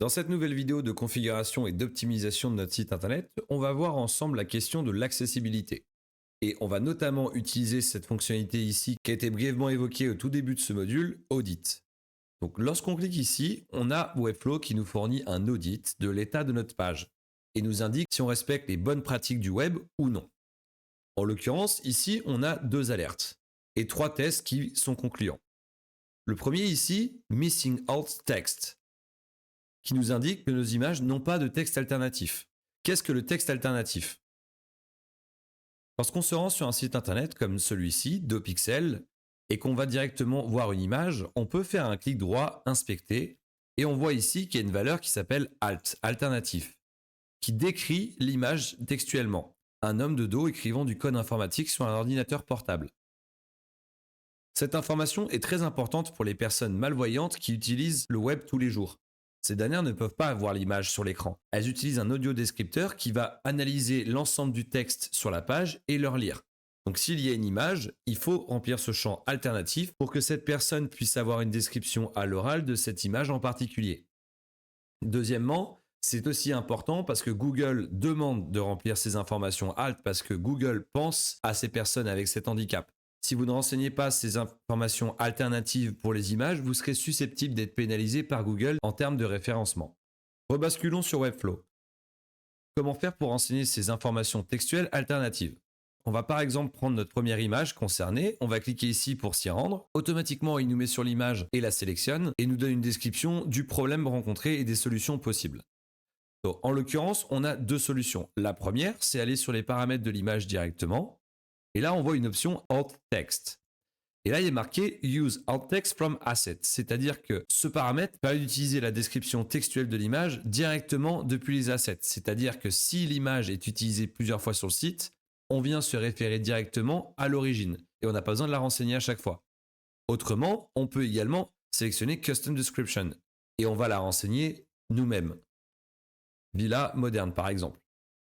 Dans cette nouvelle vidéo de configuration et d'optimisation de notre site internet, on va voir ensemble la question de l'accessibilité. Et on va notamment utiliser cette fonctionnalité ici qui a été brièvement évoquée au tout début de ce module, Audit. Donc lorsqu'on clique ici, on a Webflow qui nous fournit un audit de l'état de notre page et nous indique si on respecte les bonnes pratiques du web ou non. En l'occurrence, ici, on a 2 alertes et 3 tests qui sont concluants. Le premier ici, Missing Alt Text, qui nous indique que nos images n'ont pas de texte alternatif. Qu'est-ce que le texte alternatif? Lorsqu'on se rend sur un site internet comme celui-ci, DoPixel, et qu'on va directement voir une image, on peut faire un clic droit, inspecter, et on voit ici qu'il y a une valeur qui s'appelle alt, alternatif, qui décrit l'image textuellement. Un homme de dos écrivant du code informatique sur un ordinateur portable. Cette information est très importante pour les personnes malvoyantes qui utilisent le web tous les jours. Ces dernières ne peuvent pas voir l'image sur l'écran. Elles utilisent un audio descripteur qui va analyser l'ensemble du texte sur la page et le lire. Donc s'il y a une image, il faut remplir ce champ alternatif pour que cette personne puisse avoir une description à l'oral de cette image en particulier. Deuxièmement, c'est aussi important parce que Google demande de remplir ces informations alt parce que Google pense à ces personnes avec cet handicap. Si vous ne renseignez pas ces informations alternatives pour les images, vous serez susceptible d'être pénalisé par Google en termes de référencement. Rebasculons sur Webflow. Comment faire pour renseigner ces informations textuelles alternatives? On va par exemple prendre notre première image concernée, on va cliquer ici pour s'y rendre. Automatiquement, il nous met sur l'image et la sélectionne et nous donne une description du problème rencontré et des solutions possibles. Donc, en l'occurrence, on a 2 solutions. La première, c'est aller sur les paramètres de l'image directement. Et là, on voit une option Alt Text. Et là, il est marqué Use Alt Text from Asset, c'est-à-dire que ce paramètre permet d'utiliser la description textuelle de l'image directement depuis les assets. C'est-à-dire que si l'image est utilisée plusieurs fois sur le site, on vient se référer directement à l'origine et on n'a pas besoin de la renseigner à chaque fois. Autrement, on peut également sélectionner Custom Description et on va la renseigner nous-mêmes. Villa moderne par exemple.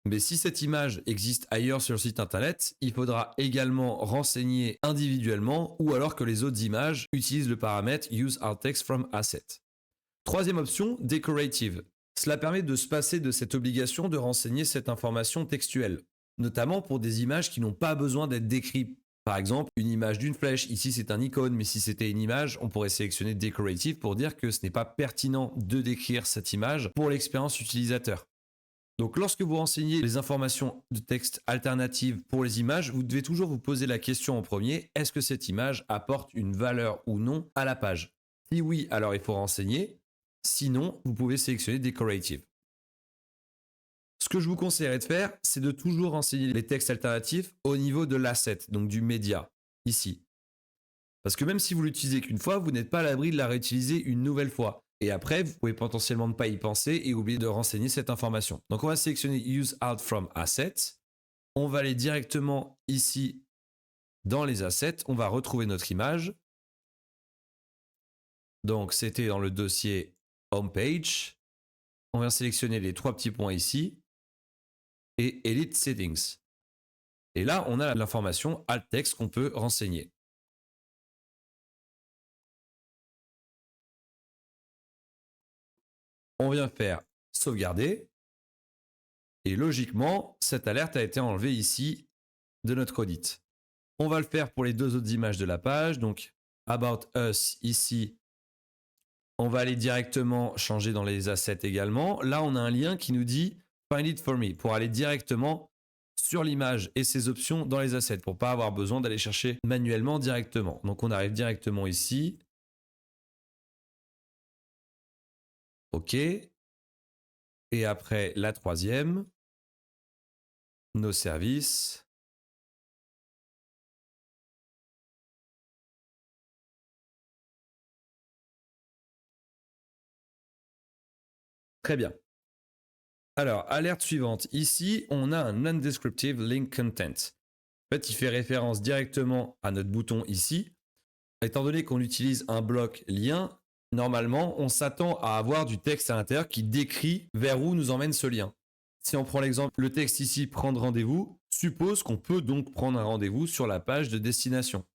Mais si cette image existe ailleurs sur le site internet, il faudra également renseigner individuellement ou alors que les autres images utilisent le paramètre Use Alt Text from Asset. Troisième option, Decorative. Cela permet de se passer de cette obligation de renseigner cette information textuelle, notamment pour des images qui n'ont pas besoin d'être décrites. Par exemple, une image d'une flèche, ici c'est un icône, mais si c'était une image, on pourrait sélectionner Decorative pour dire que ce n'est pas pertinent de décrire cette image pour l'expérience utilisateur. Donc lorsque vous renseignez les informations de texte alternatives pour les images, vous devez toujours vous poser la question en premier, est-ce que cette image apporte une valeur ou non à la page? Si oui, alors il faut renseigner. Sinon, vous pouvez sélectionner Decorative. Ce que je vous conseillerais de faire, c'est de toujours renseigner les textes alternatifs au niveau de l'asset, donc du média, ici. Parce que même si vous l'utilisez qu'une fois, vous n'êtes pas à l'abri de la réutiliser une nouvelle fois. Et après, vous pouvez potentiellement ne pas y penser et oublier de renseigner cette information. Donc on va sélectionner Use Alt from Assets. On va aller directement ici dans les assets. On va retrouver notre image. Donc c'était dans le dossier Homepage. On va sélectionner les 3 petits points ici. Et Edit Settings. Et là, on a l'information Alt Text qu'on peut renseigner. On vient faire sauvegarder. Et logiquement, cette alerte a été enlevée ici de notre audit. On va le faire pour les 2 autres images de la page. Donc, About Us ici, on va aller directement changer dans les assets également. Là, on a un lien qui nous dit Find it for me pour aller directement sur l'image et ses options dans les assets pour ne pas avoir besoin d'aller chercher manuellement directement. Donc, on arrive directement ici. OK. Et après, la troisième, nos services. Très bien. Alors, alerte suivante. Ici, on a un Non-Descriptive Link Content. En fait, il fait référence directement à notre bouton ici. Étant donné qu'on utilise un bloc lien, normalement, on s'attend à avoir du texte à l'intérieur qui décrit vers où nous emmène ce lien. Si on prend l'exemple, le texte ici, prendre rendez-vous, suppose qu'on peut donc prendre un rendez-vous sur la page de destination.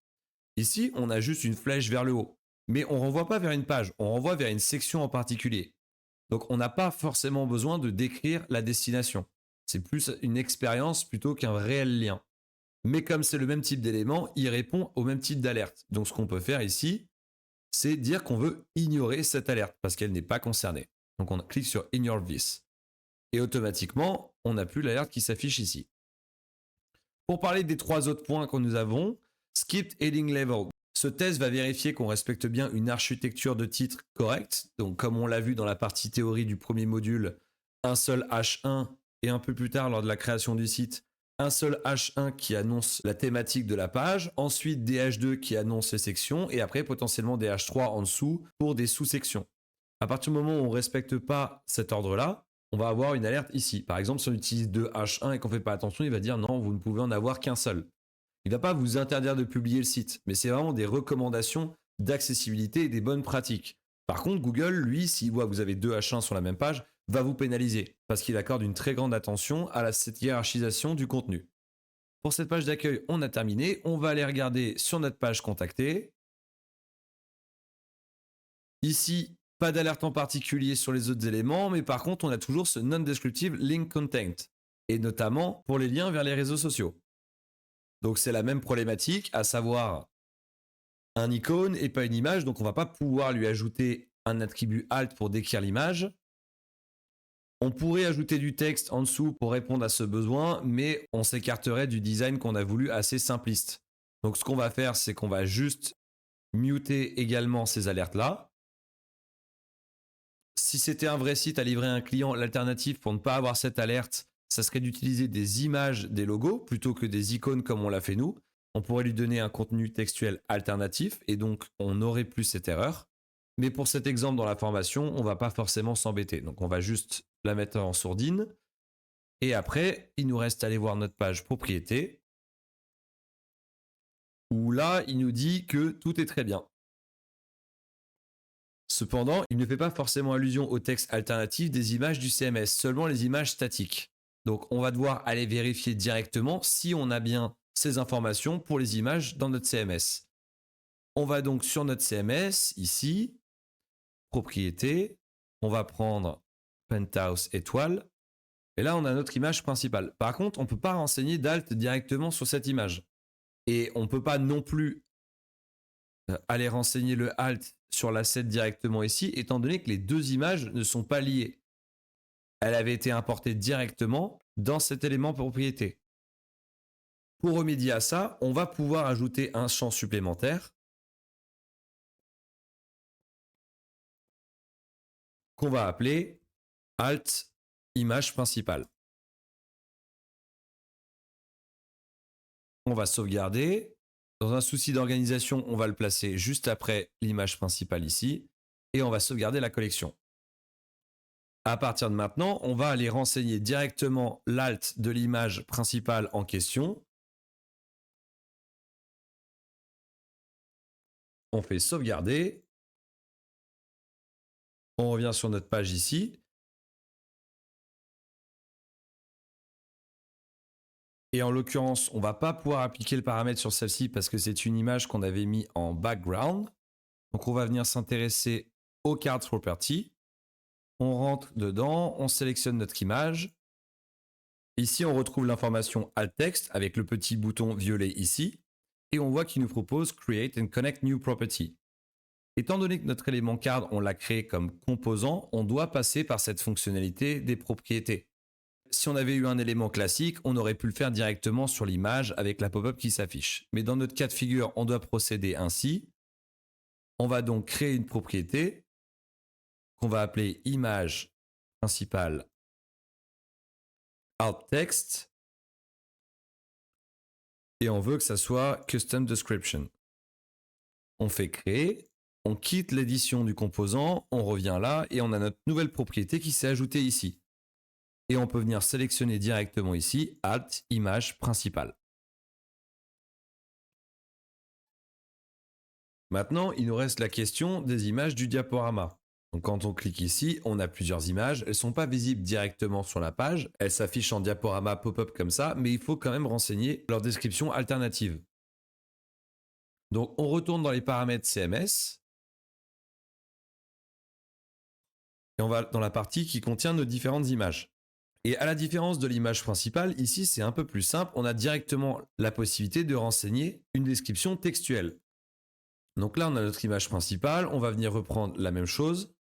Ici, on a juste une flèche vers le haut. Mais on ne renvoie pas vers une page, on renvoie vers une section en particulier. Donc on n'a pas forcément besoin de décrire la destination. C'est plus une expérience plutôt qu'un réel lien. Mais comme c'est le même type d'élément, il répond au même type d'alerte. Donc ce qu'on peut faire ici, c'est dire qu'on veut ignorer cette alerte parce qu'elle n'est pas concernée. Donc on clique sur Ignore this. Et automatiquement, on n'a plus l'alerte qui s'affiche ici. Pour parler des 3 autres points que nous avons, Skipped Heading Level. Ce test va vérifier qu'on respecte bien une architecture de titre correcte. Donc comme on l'a vu dans la partie théorie du premier module, un seul H1 et un peu plus tard lors de la création du site, un seul H1 qui annonce la thématique de la page, ensuite des H2 qui annoncent les sections et après potentiellement des H3 en dessous pour des sous-sections. À partir du moment où on ne respecte pas cet ordre-là, on va avoir une alerte ici. Par exemple, si on utilise 2 H1 et qu'on ne fait pas attention, il va dire non, vous ne pouvez en avoir qu'un seul. Il ne va pas vous interdire de publier le site, mais c'est vraiment des recommandations d'accessibilité et des bonnes pratiques. Par contre, Google, lui, s'il voit que vous avez 2 H1 sur la même page, va vous pénaliser parce qu'il accorde une très grande attention à cette hiérarchisation du contenu. Pour cette page d'accueil, on a terminé. On va aller regarder sur notre page contactée. Ici, pas d'alerte en particulier sur les autres éléments, mais par contre, on a toujours ce non-descriptive link content, et notamment pour les liens vers les réseaux sociaux. Donc c'est la même problématique, à savoir un icône et pas une image, donc on ne va pas pouvoir lui ajouter un attribut alt pour décrire l'image. On pourrait ajouter du texte en dessous pour répondre à ce besoin, mais on s'écarterait du design qu'on a voulu assez simpliste. Donc ce qu'on va faire, c'est qu'on va juste muter également ces alertes-là. Si c'était un vrai site à livrer à un client, l'alternative pour ne pas avoir cette alerte, ça serait d'utiliser des images des logos plutôt que des icônes comme on l'a fait nous. On pourrait lui donner un contenu textuel alternatif et donc on n'aurait plus cette erreur. Mais pour cet exemple dans la formation, on ne va pas forcément s'embêter. Donc on va juste la mettre en sourdine. Et après, il nous reste à aller voir notre page propriété, où là, il nous dit que tout est très bien. Cependant, il ne fait pas forcément allusion au texte alternatif des images du CMS, seulement les images statiques. Donc on va devoir aller vérifier directement si on a bien ces informations pour les images dans notre CMS. On va donc sur notre CMS, ici, propriété, on va prendre Penthouse étoile, et là on a notre image principale. Par contre, on ne peut pas renseigner d'alt directement sur cette image. Et on ne peut pas non plus aller renseigner le alt sur l'asset directement ici, étant donné que les deux images ne sont pas liées. Elle avait été importée directement dans cet élément propriété. Pour remédier à ça, on va pouvoir ajouter un champ supplémentaire qu'on va appeler alt image principale. On va sauvegarder. Dans un souci d'organisation, on va le placer juste après l'image principale ici et on va sauvegarder la collection. À partir de maintenant, on va aller renseigner directement l'alt de l'image principale en question. On fait sauvegarder. On revient sur notre page ici. Et en l'occurrence, on ne va pas pouvoir appliquer le paramètre sur celle-ci parce que c'est une image qu'on avait mis en background. Donc on va venir s'intéresser aux card property. On rentre dedans, on sélectionne notre image. Ici, on retrouve l'information alt text avec le petit bouton violet ici. Et on voit qu'il nous propose Create and Connect New Property. Étant donné que notre élément card, on l'a créé comme composant, on doit passer par cette fonctionnalité des propriétés. Si on avait eu un élément classique, on aurait pu le faire directement sur l'image avec la pop-up qui s'affiche. Mais dans notre cas de figure, on doit procéder ainsi. On va donc créer une propriété qu'on va appeler image principale alt text et on veut que ça soit custom description. On fait créer, on quitte l'édition du composant, on revient là et on a notre nouvelle propriété qui s'est ajoutée ici. Et on peut venir sélectionner directement ici alt image principale. Maintenant, il nous reste la question des images du diaporama. Donc quand on clique ici, on a plusieurs images. Elles ne sont pas visibles directement sur la page. Elles s'affichent en diaporama pop-up comme ça, mais il faut quand même renseigner leur description alternative. Donc on retourne dans les paramètres CMS. Et on va dans la partie qui contient nos différentes images. Et à la différence de l'image principale, ici c'est un peu plus simple, on a directement la possibilité de renseigner une description textuelle. Donc là on a notre image principale, on va venir reprendre la même chose.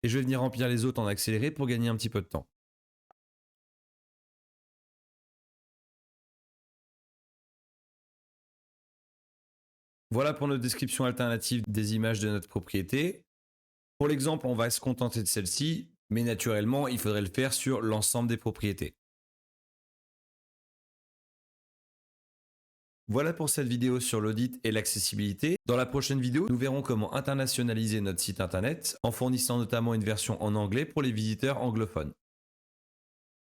Et je vais venir remplir les autres en accéléré pour gagner un petit peu de temps. Voilà pour notre description alternative des images de notre propriété. Pour l'exemple, on va se contenter de celle-ci, mais naturellement, il faudrait le faire sur l'ensemble des propriétés. Voilà pour cette vidéo sur l'audit et l'accessibilité. Dans la prochaine vidéo, nous verrons comment internationaliser notre site internet en fournissant notamment une version en anglais pour les visiteurs anglophones.